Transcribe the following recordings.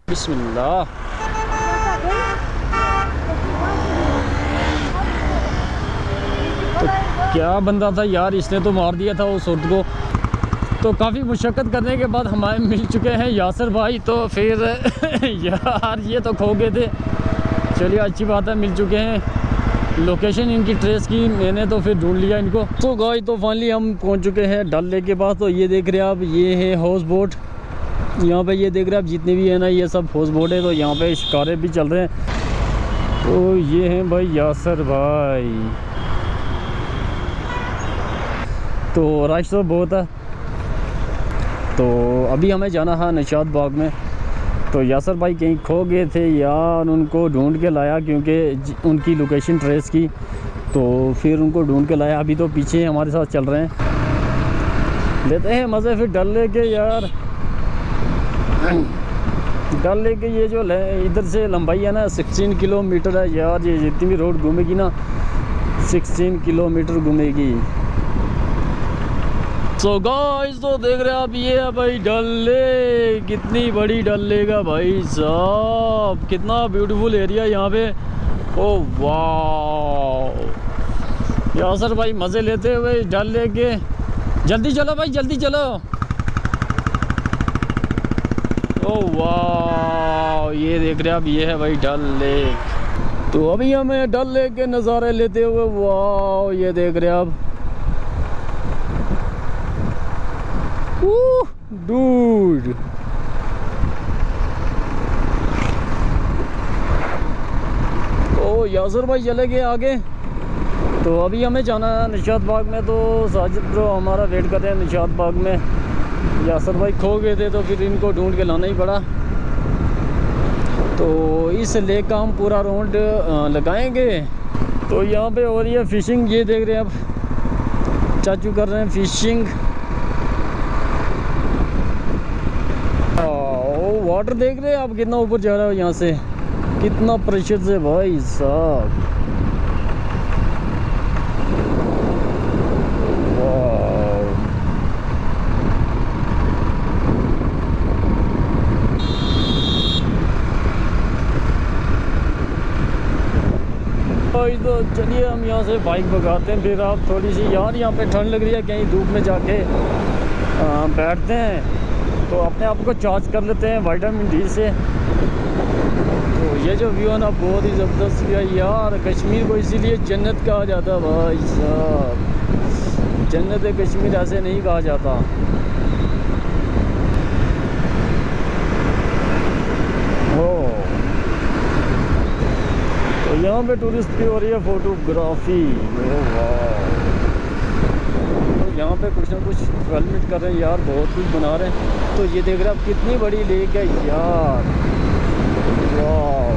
बिस्मिल्लाह। तो क्या बंदा था यार, इसने तो मार दिया था उस औरत को। तो काफ़ी मुशक्क़त करने के बाद हमारे मिल चुके हैं यासर भाई। तो फिर यार ये तो खो गए थे। चलिए अच्छी बात है, मिल चुके हैं। लोकेशन इनकी ट्रेस की मैंने, तो फिर ढूंढ लिया इनको। तो गाइस तो फाइनली हम पहुंच चुके हैं डल लेक के पास। तो ये देख रहे हैं आप, ये है हाउस बोट। यहाँ पे ये देख रहे हैं आप, जितने भी है ना ये सब हाउस बोट है। तो यहाँ पे शिकारे भी चल रहे हैं। तो ये हैं भाई यासर भाई। तो रश तो बहुत है। तो अभी हमें जाना है निशात बाग में। तो यासर भाई कहीं खो गए थे यार, उनको ढूंढ के लाया क्योंकि उनकी लोकेशन ट्रेस की। तो फिर उनको ढूंढ के लाया। अभी तो पीछे हमारे साथ चल रहे हैं, लेते हैं मज़े फिर डल लेक के यार। डल लेक के ये जो इधर से लंबाई है ना 16 किलोमीटर है यार। ये जितनी भी रोड घूमेगी ना 16 किलोमीटर घूमेगी। सो गाइस तो देख रहे हैं आप, ये है भाई डल लेक। कितनी बड़ी डल लेक है भाई साहब, कितना ब्यूटीफुल एरिया यहाँ पे। ओ वाह, यासर भाई मज़े लेते हुए डल लेक के। जल्दी चलो भाई, जल्दी चलो। ओ वाह, ये देख रहे हैं आप, ये है भाई डल लेक। तो अभी हमें डल लेक के नज़ारे लेते हुए, वाह ये देख रहे हैं आप। डूड, तो यासर भाई चले गए आगे। तो अभी हमें जाना है निशात बाग में। तो साजिद ब्रो हमारा वेट कर रहे हैं निशात बाग में। यासर भाई खो गए थे तो फिर इनको ढूंढ के लाना ही पड़ा। तो इस लेक का हम पूरा राउंड लगाएंगे। तो यहाँ पे हो रही है फ़िशिंग, ये देख रहे हैं आप, चाचू कर रहे हैं फ़िशिंग। वाटर देख रहे हैं आप कितना ऊपर जा रहा है यहाँ से, कितना प्रेशर से भाई साहब। तो चलिए हम यहाँ से बाइक भगाते हैं। फिर आप थोड़ी सी यार, यहाँ पे ठंड लग रही है, कहीं धूप में जाके बैठते हैं तो अपने आप को चार्ज कर लेते हैं विटामिन डी से। तो ये जो व्यू है ना बहुत ही ज़बरदस्त व्यू है यार। कश्मीर को इसीलिए जन्नत कहा जाता है भाई साहब। जन्नत कश्मीर ऐसे नहीं कहा जाता। ओ तो यहाँ पे टूरिस्ट की हो रही है फोटोग्राफी। यहाँ पे कुछ ना कुछ डेवलपमेंट कर रहे हैं यार, बहुत कुछ बना रहे हैं। तो ये देख रहे हैं आप, कितनी बड़ी लेक है यार, वाह।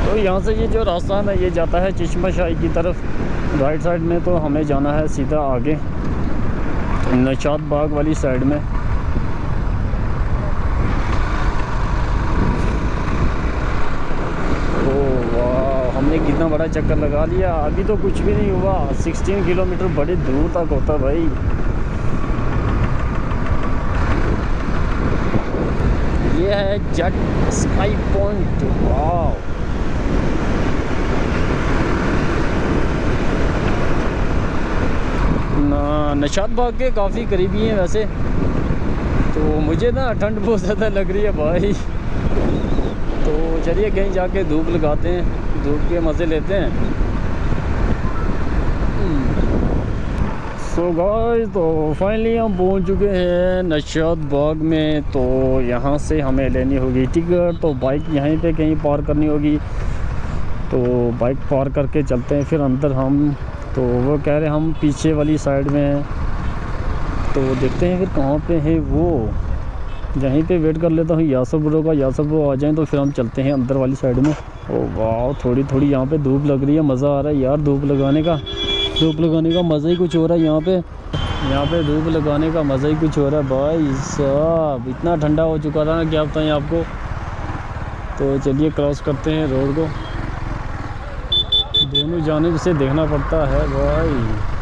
तो यहाँ से ये जो रास्ता है ना, ये जाता है चश्मा शाही की तरफ राइट साइड में। तो हमें जाना है सीधा आगे निशात बाग वाली साइड में। हमने कितना बड़ा चक्कर लगा लिया, अभी तो कुछ भी नहीं हुआ। 16 किलोमीटर बड़ी दूर तक होता भाई। ये है जेट स्काई पॉइंट, वाह। निशात बाग के काफ़ी करीबी हैं वैसे। तो मुझे ना ठंड बहुत ज़्यादा लग रही है भाई। तो चलिए कहीं जाके धूप लगाते हैं, धूप के मज़े लेते हैं। सो गाइस तो फाइनली हम पहुंच चुके हैं निशात बाग में। तो यहाँ से हमें लेनी होगी टिकट। तो बाइक यहीं पे कहीं पार्क करनी होगी। तो बाइक पार्क करके चलते हैं फिर अंदर हम। तो वो कह रहे हम पीछे वाली साइड में हैं। तो देखते हैं फिर कहाँ पे है वो। यहीं पे वेट कर लेता हूँ यासर ब्रो का। यासर ब्रो आ जाएं तो फिर हम चलते हैं अंदर वाली साइड में। ओ वाह, थोड़ी थोड़ी यहाँ पे धूप लग रही है, मज़ा आ रहा है यार धूप लगाने का। धूप लगाने का मज़ा ही कुछ हो रहा है यहाँ पे धूप लगाने का मज़ा ही कुछ हो रहा है भाई साहब। इतना ठंडा हो चुका था ना, क्या बताएं आपको। तो चलिए क्रॉस करते हैं रोड को। दोनों जानिब से देखना पड़ता है भाई।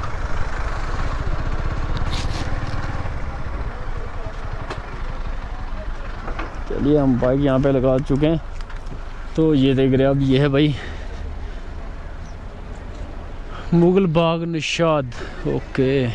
चलिए हम बाइक यहाँ पे लगा चुके हैं। तो ये देख रहे हैं, अब ये है भाई मुगल बाग निशाद। ओके।